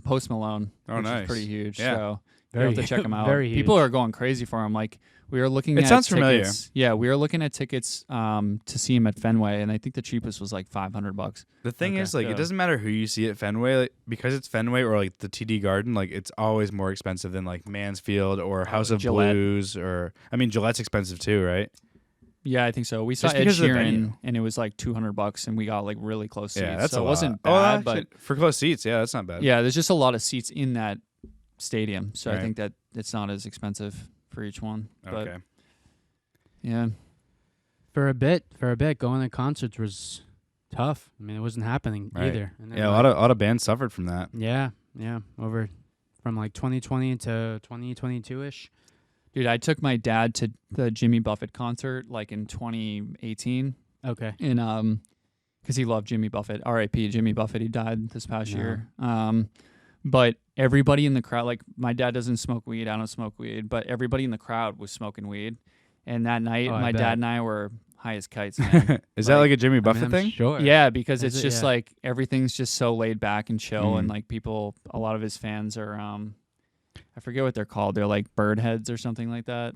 Post Malone, Oh, which nice. is pretty huge. Yeah. So Very- you have to check him out. very People huge. are going crazy for him. Like we were looking It at sounds familiar. tickets. Yeah, we were looking at tickets to see him at Fenway, and I think the cheapest was like $500. The thing Okay. is, like, Yeah. it doesn't matter who you see at Fenway, like, because it's Fenway or like the TD Garden. Like, it's always more expensive than like Mansfield or House of Gillette. Blues, or I mean, Gillette's expensive too, right? Yeah, I think so. We saw Just Ed because of the Sheeran, venue. and it was like $200, and we got like really close seats. Yeah, that's so a it wasn't lot. bad, Actually, but for close seats, yeah, that's not bad. yeah, there's just a lot of seats in that stadium, so I Right. think that it's not as expensive for each one. But Okay. yeah, For a bit, going to concerts was tough. I mean, it wasn't happening Right. either. And then, Yeah, a like, lot of bands suffered from that. Yeah, over from like 2020 to 2022 ish. dude, I took my dad to the Jimmy Buffett concert like in 2018, Okay. and because he loved Jimmy Buffett. R.I.P. Jimmy Buffett. He died this past Yeah. year. But everybody in the crowd, like my dad doesn't smoke weed, I don't smoke weed, but everybody in the crowd was smoking weed. And that night, Oh, I my bet. dad and I were high as kites, man. Is that like a Jimmy Buffett I'm thing? Sure. Yeah, because Is it's it? just Yeah. like everything's just so laid back and chill, and Mhm. like people, a lot of his fans are, I forget what they're called. They're like bird heads or something like that.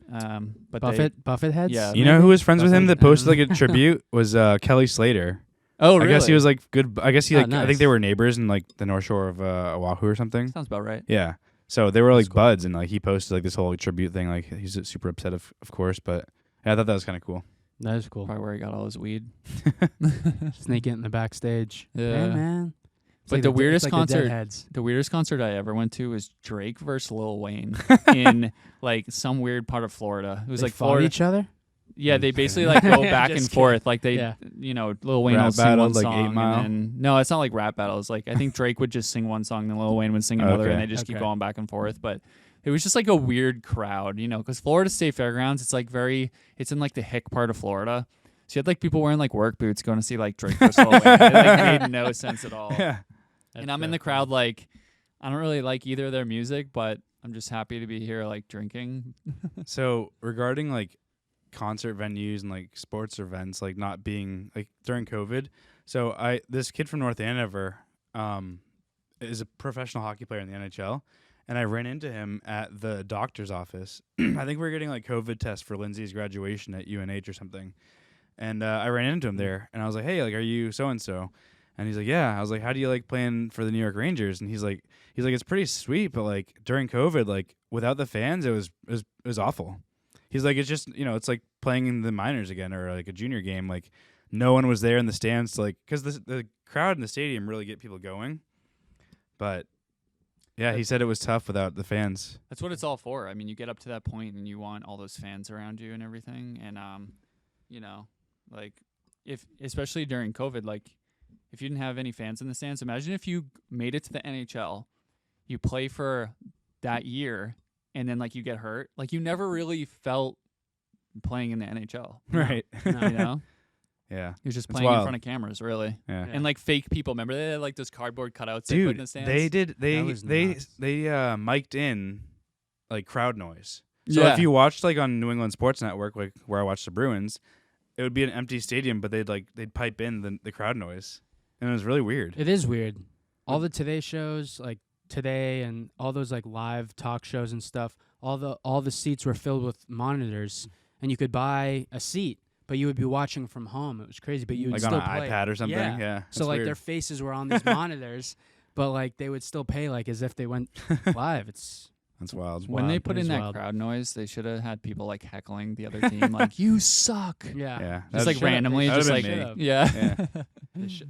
But Buffett heads. Yeah. You know who was friends with him Buffett, that posted I like a tribute was Kelly Slater. oh, really? I guess he was like good. I guess he Oh, like I nice. think they were neighbors in like the North Shore of Oahu or something. Sounds about right. Yeah. So they were That's like cool. buds, and like he posted like this whole like, tribute thing. Like he's super upset, of course, but yeah, I thought that was kind of cool. That is cool. Probably where he got all his weed. Sneak it in the backstage. Yeah. Hey, man. It's But like the it's weirdest like the concert- Deadheads. The weirdest concert I ever went to was Drake versus Lil Wayne in like some weird part of Florida. It was They like fought Florida. each other. Yeah, I'm they basically kidding. like go back and Just forth. Like they, Yeah. Lil Wayne Rap will sing one battled, like, song, 8 Mile? and then no, it's not like rap battles. Like I think Drake would just sing one song, then Lil Wayne would sing another, Okay. and they just keep Okay. going back and forth. But it was just like a weird crowd, because Florida State Fairgrounds, it's like it's in like the hick part of Florida. So you had like people wearing like work boots going to see like Drake versus Lil Wayne. It like made no sense at all. Yeah. And I'm in the crowd like I don't really like either of their music, but I'm just happy to be here like drinking. So regarding like concert venues and like sports events, like not being like during COVID. So this kid from North Andover is a professional hockey player in the NHL, and I ran into him at the doctor's office. I think we were getting like COVID tests for Lindsay's graduation at UNH or something, and I ran into him there, and I was like, "Hey, like, are you so and so?" And he's like, "Yeah." I was like, "How do you like playing for the New York Rangers?" And he's like, "It's pretty sweet, but like during COVID, like without the fans, it was awful." He's like, "It's just it's like playing in the minors again or like a junior game. Like no one was there in the stands, to, like because the crowd in the stadium really get people going." But yeah, he said it was tough without the fans. That's what it's all for. I mean, you get up to that point and you want all those fans around you and everything. And like if especially during COVID, like if you didn't have any fans in the stands, imagine if you made it to the NHL, you play for that year, and then like you get hurt. Like you never really felt playing in the NHL. Right. No. Yeah. You're just It's playing in wild. front of cameras, really. Yeah. And like fake people. Remember they had like those cardboard cutouts they put in the Dude, stands? they did. That was nuts. They mic'd in like crowd noise. So Yeah. if you watched like on New England Sports Network, like where I watched the Bruins, it would be an empty stadium, but they'd pipe in the crowd noise, and it was really weird. It is weird. All the Today shows, like Today, and all those like live talk shows and stuff. All the seats were filled with monitors, and you could buy a seat, but you would be watching from home. It was crazy, but you would Like on still an play. iPad or something. Yeah. Yeah. So that's like weird. their faces were on these monitors, but like they would still pay like as if they went live. It's That's wild. When they wild. put It in is that wild. crowd noise, they should have had people like heckling the other team, like "You suck." yeah. Yeah. Just That's- like randomly, That just would've like been me. yeah. Yeah.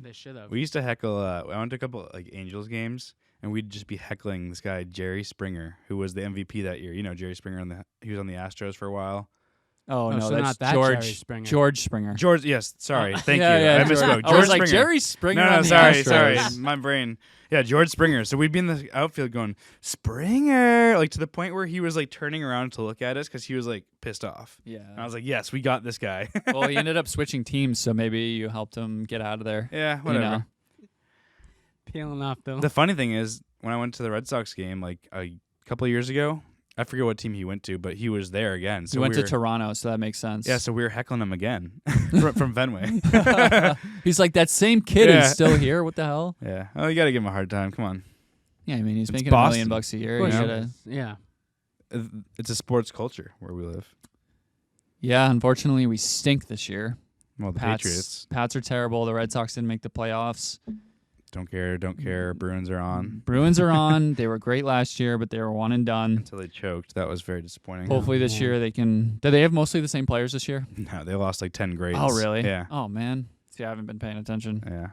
They should have. We used to heckle. I went to a couple like Angels games, and we'd just be heckling this guy Jerry Springer, who was the MVP that year. You know Jerry Springer he was on the Astros for a while. Oh, no, so that's not that George Jerry Springer. George Springer. George, yes, sorry, thank Yeah, you. yeah, I misspoke. I George was like Springer. Jerry Springer. No, on the sorry, Astros. my brain. Yeah, George Springer. So we'd be in the outfield going Springer, like to the point where he was like turning around to look at us because he was like pissed off. And I Yeah. was like, yes, we got this guy. Well, he ended up switching teams, so maybe you helped him get out of there. Yeah, whatever. know. Peeling off though. The funny thing is, when I went to the Red Sox game like a couple of years ago, I forget what team he went to, but he was there again. So He went we to were- Toronto, so that makes sense. Yeah, so we were heckling him again from Fenway. He's like, that same kid Yeah. is still here. What the hell? Yeah. Oh, you got to give him a hard time. Come on. Yeah, I mean, he's It's making Boston. $1 million a year. Of course You it gotta- is. Yeah. It's a sports culture where we live. Yeah, unfortunately, we stink this year. Well, the Patriots. Pats are terrible. The Red Sox didn't make the playoffs. Don't care. Bruins are on. Bruins are on. They were great last year, but they were one and done. Until they choked. That was very disappointing. Hopefully this year they can. Do they have mostly the same players this year? No, they lost like 10 grades. Oh, really? Yeah. Oh, man. See, I haven't been paying attention. Yeah.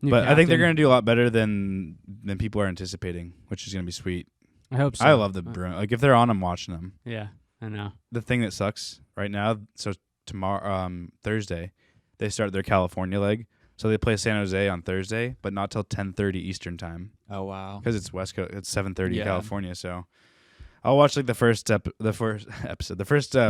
New But I think they're captain. going to do a lot better than people are anticipating, which is going to be sweet. I hope so. I love the Bruins. Like, if they're on, I'm watching them. Yeah, I know. The thing that sucks right now, so tomorrow, Thursday, they start their California leg. So they play San Jose on Thursday, but not till 10:30 Eastern time. Oh, wow. Because it's West Coast. It's 7:30 Yeah. California. So I'll watch like the first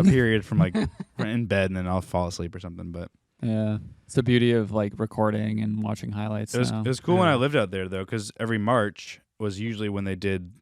period from like in bed, and then I'll fall asleep or something. But Yeah. It's the beauty of like recording and watching highlights. it now. was cool when Yeah. I lived out there though, because every March was usually when they did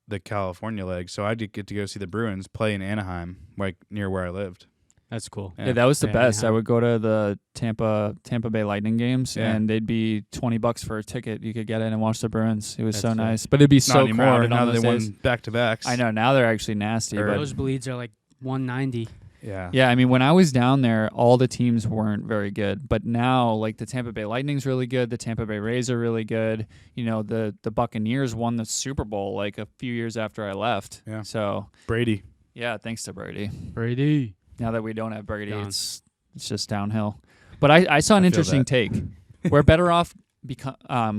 the California leg. So I did get to go see the Bruins play in Anaheim, like near where I lived. That's cool. Yeah, that was the Yeah, best. yeah. I would go to the Tampa Bay Lightning games, Yeah. and they'd be $20 for a ticket. You could get in and watch the Bruins. It was That's so sick. nice, but it'd be Not so anymore. crowded Now on that those they days. won back to backs. I know now they're actually nasty, Or- but Those bleeds are like 190. Yeah. yeah, I mean when I was down there, all the teams weren't very good, but now like the Tampa Bay Lightning's really good, the Tampa Bay Rays are really good. You know, the Buccaneers won the Super Bowl like a few years after I left. Yeah. So Brady. yeah, thanks to Brady. Brady. Now that we don't have Brady, Gone. it's just downhill. But I saw an I feel interesting that. take. We're better off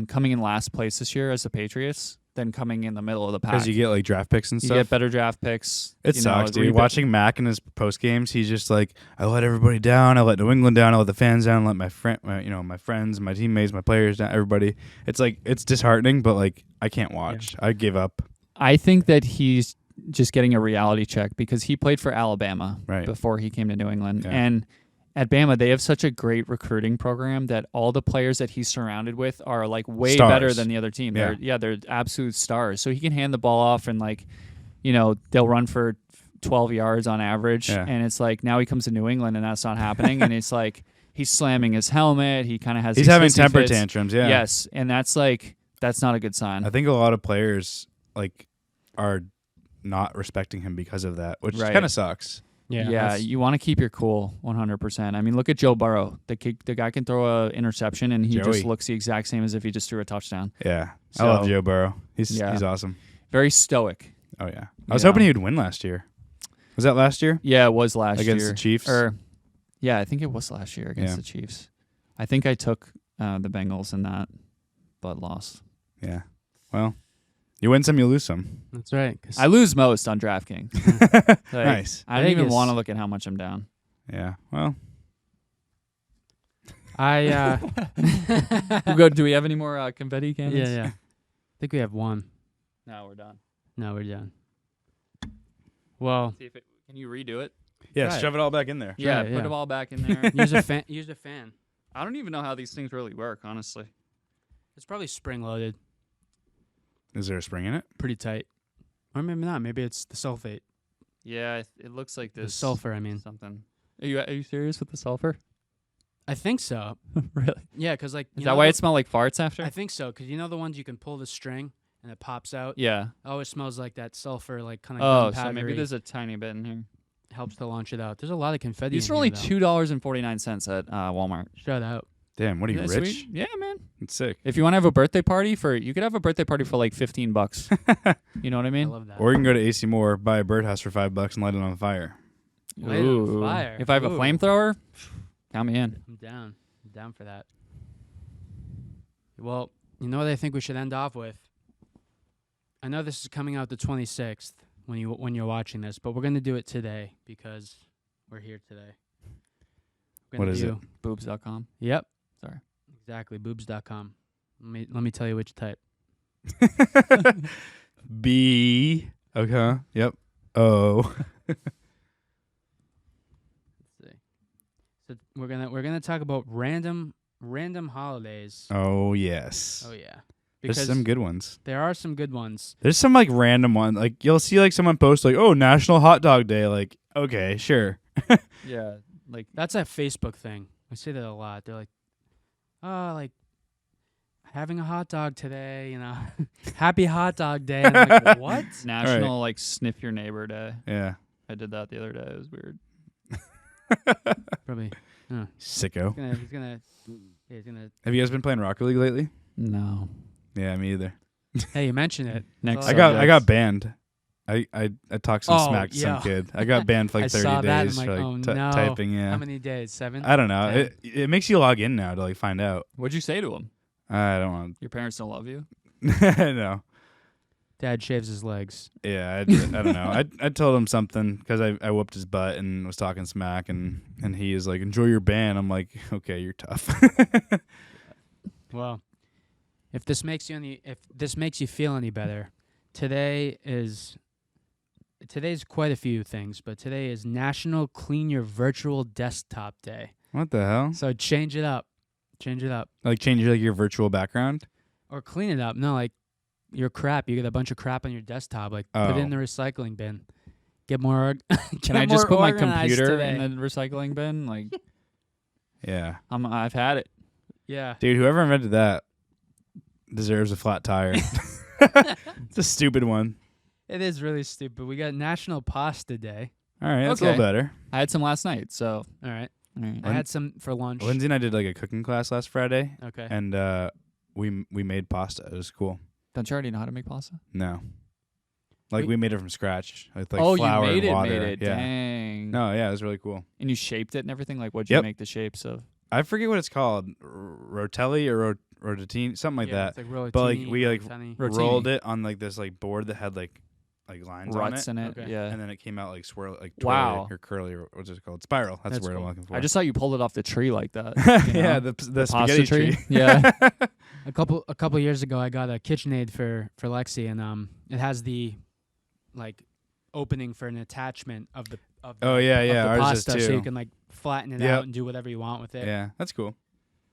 coming in last place this year as the Patriots than coming in the middle of the pack. Because you get like draft picks and You stuff. get better draft picks. It you know, sucks, dude. rebuild- Watching Mac in his post games, he's just like, I let everybody down. I let New England down. I let the fans down. I let my friends, my teammates, my players down. Everybody. It's like it's disheartening, but like I can't watch. I give up. I think that he's just getting a reality check because he played for Alabama Right. before he came to New England. Yeah. And at Bama, they have such a great recruiting program that all the players that he's surrounded with are like way Stars. better than the other team. Yeah. They're absolute stars. So he can hand the ball off and like, you know, they'll run for 12 yards on average. Yeah. And it's like now he comes to New England and that's not happening. And it's like he's slamming his helmet. He kind of has He's these having hissy temper fits. tantrums. Yeah. Yes. And that's not a good sign. I think a lot of players like are not respecting him because of that, which Right. kind of sucks. Yeah, that's- you want to keep your cool 100%. I mean, look at Joe Burrow. The guy can throw an interception, and he Joey. just looks the exact same as if he just threw a touchdown. Yeah. So- I love Joe Burrow. He's Yeah. awesome. Very stoic. Oh yeah. I was Yeah. hoping he would win last year. Was that last year? Yeah, it was last Against year. the Chiefs? Yeah, I think it was last year against Yeah. the Chiefs. I think I took the Bengals in that, but lost. Yeah. Well, you win some, you lose some. That's right. 'cause I lose most on DraftKings. Like, Nice. I don't even Vegas. want to look at how much I'm down. Yeah. Well, I We'll go. Do we have any more confetti cannons? yeah. I think we have one. No, we're done. No, we're done. Well, See if can you redo it? yeah, Right. shove it all back in there. Yeah, Right, put yeah. them all back in there. use a fan. Use a fan. I don't even know how these things really work, honestly. It's probably spring loaded, Is there a spring in it? pretty tight, or maybe not. Maybe it's the sulfate, Yeah, it looks like the this. sulfur. I mean, Something. Are you serious with the sulfur? I think so. Really? Yeah, because like Is that why it smelled like farts after? I think so, because you know the ones you can pull the string and it pops out. Yeah. It always smells like that sulfur, like kind Oh, of so maybe there's a tiny bit in here. helps to launch it out. There's a lot of confetti. These in are only here, $2.49 at Walmart. though. Shut out. Damn, what are you, Isn't that rich? sweet? Yeah, man. It's sick. If you want to have a birthday party you could have a birthday party for like $15. You know what I I mean? love that. Or you can go to AC Moore, buy a birdhouse for $5 and light it on fire. Light it on fire. If I have a Ooh. flamethrower, count me in. I'm down. I'm down for that. Well, you know what I think we should end off with? I know this is coming out the 26th when you're watching this, but we're going to do it today because we're here today. We're What gonna is do- Boobs.com. Yep. Sorry. Exactly. Boobs.com. Let me tell you which type. B. Okay. Yep. O. Let's see. So we're gonna talk about random holidays. Oh, yes. Oh yeah. There's Because some good ones. there are some good ones. There's some like random one. Like you'll see like someone post like, "Oh, National Hot Dog Day." Like, okay, sure. Yeah. Like That's a Facebook thing. I say that a lot. They're like, "Oh, like having a hot dog today, you know. Happy hot dog day." And I'm like, "What?" National like sniff your neighbor day. Yeah. I did that the other day. It was weird. Probably. Sicko. He's gonna Have you guys been playing Rocket League lately? No. Yeah, me either. Hey, you mentioned it. Next That's I all got subject. banned. I talked some Oh, smack to some yeah. kid. I got banned for like I 30 saw that. days I'm for like, like oh no. typing. Yeah. How many days? 7? I don't know. 10? It makes you log in now to like find out. What'd you say to him? I don't want. Your parents don't love you? No. Dad shaves his legs. Yeah, I don't know. I told him something because I whooped his butt and was talking smack, and he is like, enjoy your ban. I'm like, okay, you're tough. Well, if this makes you feel any better, today's quite a few things, but today is National Clean Your Virtual Desktop Day. What the hell? So change it up. Like change your virtual background? Or clean it up. No, like your crap. You get a bunch of crap on your desktop. Like put it in the recycling bin. Get more. Can I just put my computer in the recycling bin? Like, Yeah. I've had it. Yeah. Dude, whoever invented that deserves a flat tire. It's a stupid one. It is really stupid. We got National Pasta Day. All right, that's a Okay. little better. I had some last night, so. All right. Alright. I had some for lunch. Lindsay and I did like a cooking class last Friday, Okay. and we made pasta. It was cool. Don't you already know how to make pasta? No, like we made it from scratch with like oh, flour you made and it, water. made it. Yeah. Dang. No, yeah, it was really cool. And you shaped it and everything? Like, what'd you Yep. make the shapes of? I forget what it's called, rotelli or rotatini, something like yeah, that. It's like rotini, But, like, we, like, rotini. Rotini. Rolled it on like this like board that had like lines Ruts on in it. Okay. Yeah. and then it came out like swirl, like Wow. twirly or curly or what's it called? Spiral. That's That's the word cool. I'm looking for. I just thought you pulled it off the tree like that. you yeah, know? the pasta spaghetti tree. Yeah. A couple years ago, I got a KitchenAid for Lexi, and it has the like opening for an attachment of the Oh yeah, of yeah. the Ours pasta, is so too. you can like flatten it Yep. out and do whatever you want with it. Yeah, that's cool.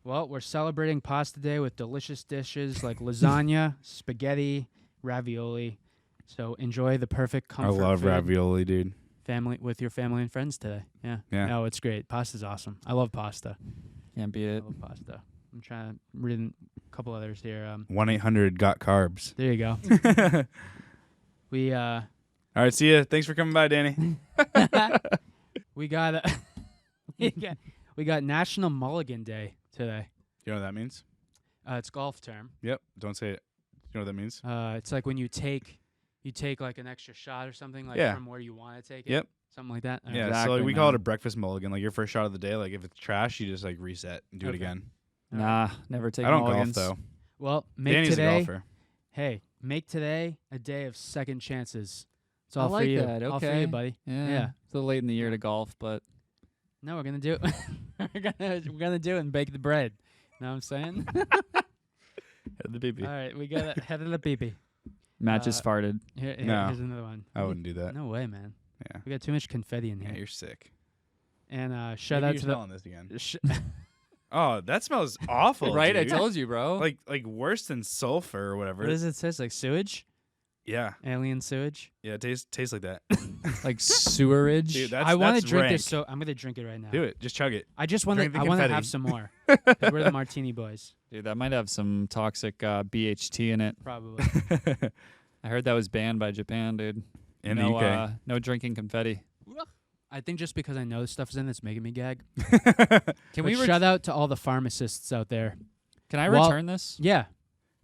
Well, we're celebrating Pasta Day with delicious dishes like lasagna, spaghetti, ravioli. So enjoy the perfect I comfort love food ravioli, dude. with your family and friends today. Yeah. Yeah. No, it's great. Pasta's awesome. I love pasta. Can't beat I it. love pasta. I'm trying to read a couple others here. 1-800 got carbs. There you go. We All right, see ya. Thanks for coming by, Danny. we got we got National Mulligan Day today. You know what that means? It's golf term. Yep. Don't say it. You know what that means? It's like when you take like an extra shot or something like Yeah. from where you want to take it. Yep. Something like that. Yeah. So Exactly, like, we call it man. a breakfast mulligan. Like your first shot of the day. Like if it's trash, you just like reset and do it Okay. again. Nah, never take I don't mulligans. golf though. Well, make Danny's today. a golfer. Hey, make today a day of second chances. It's I all like for you. that. All for Okay. you, buddy. Yeah. Yeah. It's a little late in the year to golf, but No, we're gonna do it. we're gonna do it and bake the bread. Know what I'm saying? The baby. All right, we got head of the pee-pee. Matt just farted. No. Here's another one. I wouldn't do that. No way, man. Yeah. We got too much confetti in Yeah, here. you're sick. And shout Maybe out you're to the. smelling this again. Sh- Oh, that smells awful. Right? Dude. I told you, bro. Like worse than sulfur or whatever. what does it say? It's like sewage, Yeah. alien sewage. Yeah. It tastes like that. like sewerage. Dude, I want to that's drink rank. this, so I'm gonna drink it right now. Do it. Just chug it. I just want Drink to. the I want to confetti. have some more. 'Cause we're the Martini boys, Dude, that might have some toxic BHT in it. probably. I heard that was banned by Japan, dude. In no, the UK. No drinking confetti. I think just because I know this stuff's in, it's making me gag. Can But we shout out to all the pharmacists out there. Can I Well- return this? Yeah,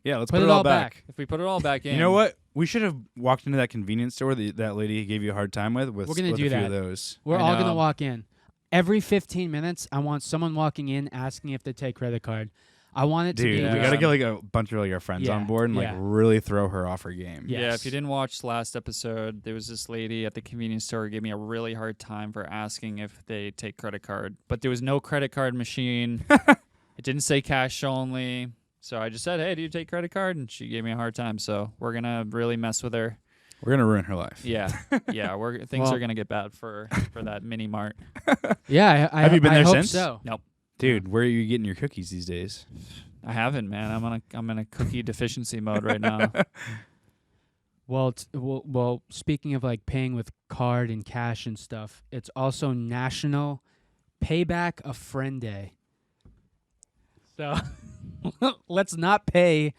Yeah, let's put put it all back. If we put it all back in. You know what? We should have walked into that convenience store that lady gave you a hard time with. We're gonna with do a few that. of those. We're I all gonna know. walk in. Every 15 minutes, I want someone walking in asking if they take credit card. I want it to Dude, be. we Yeah. gotta get like a bunch of like our friends Yeah, on board and like yeah. really throw her off her game. Yeah. Yeah, Yes. if you didn't watch last episode, there was this lady at the convenience store who gave me a really hard time for asking if they take credit card. But there was no credit card machine. It didn't say cash only. So I just said, hey, do you take credit card? And she gave me a hard time. So we're going to really mess with her. We're gonna ruin her life. Yeah. Yeah, things Well- are going to get bad for that mini mart. Yeah, I Have you been I there hope since? So. Dude, where are you getting your cookies these days? I haven't, man. I'm in a cookie deficiency mode right now. Well, speaking of like paying with card and cash and stuff, it's also National Payback a Friend Day. So let's not pay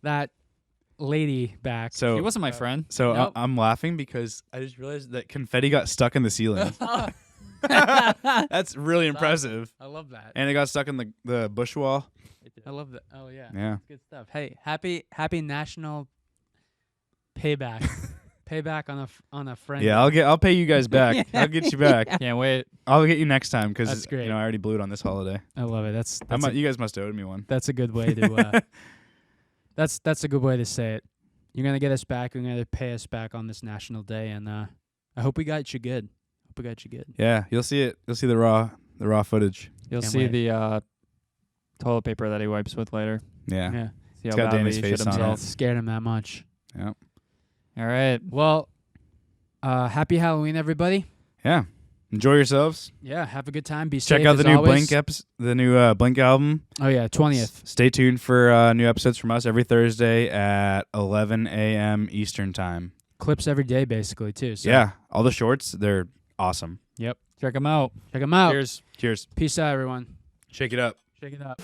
that lady back. He So wasn't my friend. so Nope. I'm laughing because I just realized that confetti got stuck in the ceiling. That's really That's impressive. I love that. And it got stuck in the bush wall. I love that. Oh yeah. Yeah. That's good stuff. Hey, happy National Payback. Payback on a friend. Yeah, I'll pay you guys back. I'll get you back. Can't wait. I'll get you next time That's because great. I already blew it on this holiday. I love it. That's You guys must have owed me one. that's a good way to that's a good way to say it. You're gonna get us back. You're gonna pay us back on this national day, and I hope we got you good. Hope we got you good. Yeah, you'll see it. You'll see the raw footage. You'll Can't see wait. the toilet paper that he wipes with later. Yeah. Yeah. See It's how got badly Danny's he face shit on it. himself. Scared him that much. Yeah. All right. Well, happy Halloween, everybody. Yeah. Enjoy yourselves. Yeah, have a good time. Be Check safe out the as new always. Blink album. Oh yeah, 20th. Stay tuned for new episodes from us every Thursday at 11 a.m. Eastern time. Clips every day, basically too. So Yeah, all the shorts, they're awesome. Check him out. check them out. Cheers. Cheers. Peace out, everyone. Shake it up. Shake it up.